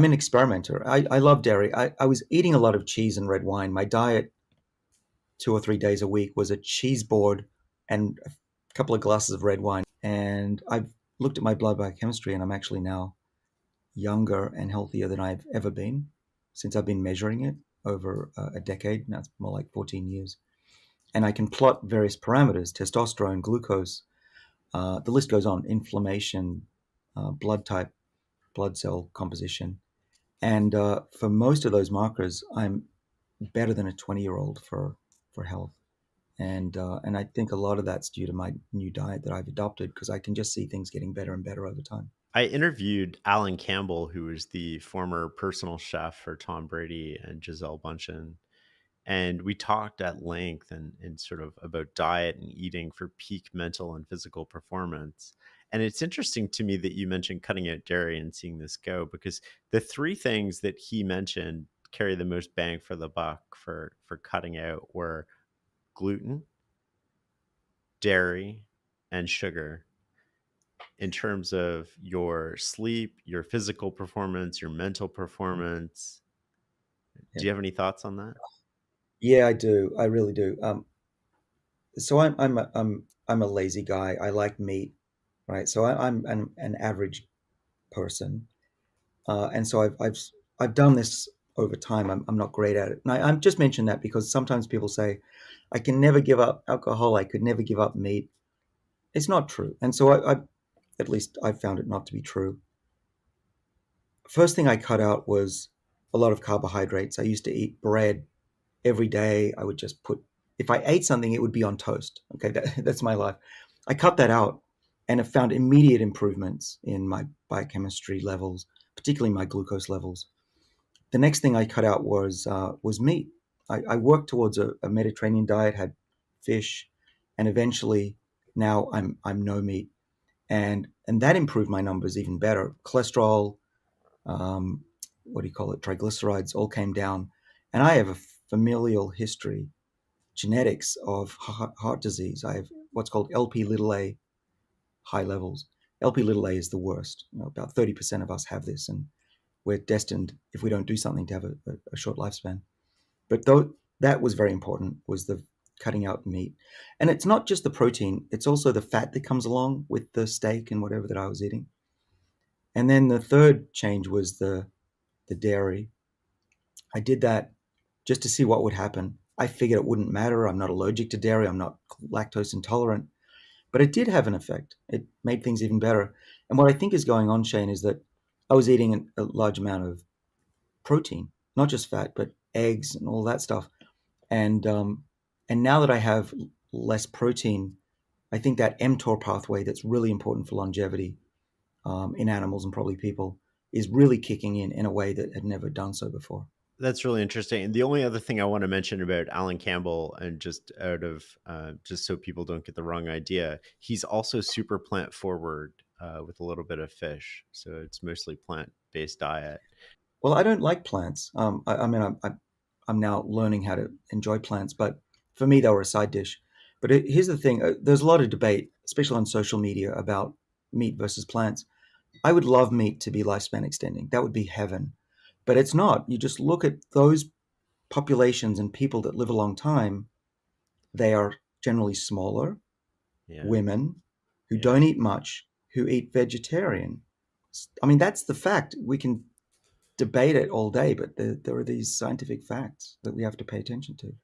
I'm an experimenter. I love dairy. I was eating a lot of cheese and red wine. My diet 2 or 3 days a week was a cheese board and a couple of glasses of red wine. And I've looked at my blood biochemistry, and I'm actually now younger and healthier than I've ever been since I've been measuring it over a decade. Now it's more like 14 years. And I can plot various parameters: testosterone, glucose, the list goes on, inflammation, blood type, blood cell composition. And for most of those markers, I'm better than a 20-year-old for health. And I think a lot of that's due to my new diet that I've adopted, because I can just see things getting better and better over time. I interviewed Alan Campbell, who was the former personal chef for Tom Brady and Gisele Bundchen. And we talked at length and sort of about diet and eating for peak mental and physical performance. And it's interesting to me that you mentioned cutting out dairy and seeing this go, because the three things that he mentioned carry the most bang for the buck for cutting out were gluten, dairy, and sugar, in terms of your sleep, your physical performance, your mental performance. Yeah, Do you have any thoughts on that? yeah, I do. I really do. So I'm a lazy guy. I like meat, right? So I'm an average person, and so I've done this over time. I'm not great at it, and I'm just mentioned that because sometimes people say, I can never give up alcohol. I could never give up meat. It's not true, and so I at least I found it not to be true. First thing I cut out was a lot of carbohydrates. I used to eat bread every day. I would just put, if I ate something, it would be on toast. Okay, that's my life. I cut that out and have found immediate improvements in my biochemistry levels, particularly my glucose levels. The next thing I cut out was meat. I worked towards a Mediterranean diet, had fish, and eventually now I'm no meat, and that improved my numbers even better. Cholesterol, um, what do you call it, triglycerides, all came down. And I have a familial history, genetics of heart disease. I have what's called LP little a high levels. LP little a is the worst. About 30% of us have this, and we're destined, if we don't do something, to have a short lifespan. But though that was very important, was the cutting out meat. And it's not just the protein, it's also the fat that comes along with the steak and whatever that I was eating. And then the third change was the dairy. I did that just to see what would happen. I figured it wouldn't matter. I'm not allergic to dairy. I'm not lactose intolerant. But it did have an effect. It made things even better. And what I think is going on, Shane, is that I was eating a large amount of protein, not just fat, but eggs and all that stuff. And now that I have less protein, I think that mTOR pathway that's really important for longevity in animals and probably people is really kicking in a way that had never done so before. That's really interesting. And the only other thing I want to mention about Alan Campbell, and just out of just so people don't get the wrong idea, he's also super plant forward with a little bit of fish. So it's mostly plant based diet. Well, I don't like plants. I mean, I'm now learning how to enjoy plants, but for me, they were a side dish. But here's the thing: there's a lot of debate, especially on social media, about meat versus plants. I would love meat to be lifespan extending. That would be heaven. But it's not. You just look at those populations and people that live a long time, they are generally smaller, Yeah. women who Yeah. don't eat much, who eat vegetarian. I mean, that's the fact. We can debate it all day, but there are these scientific facts that we have to pay attention to.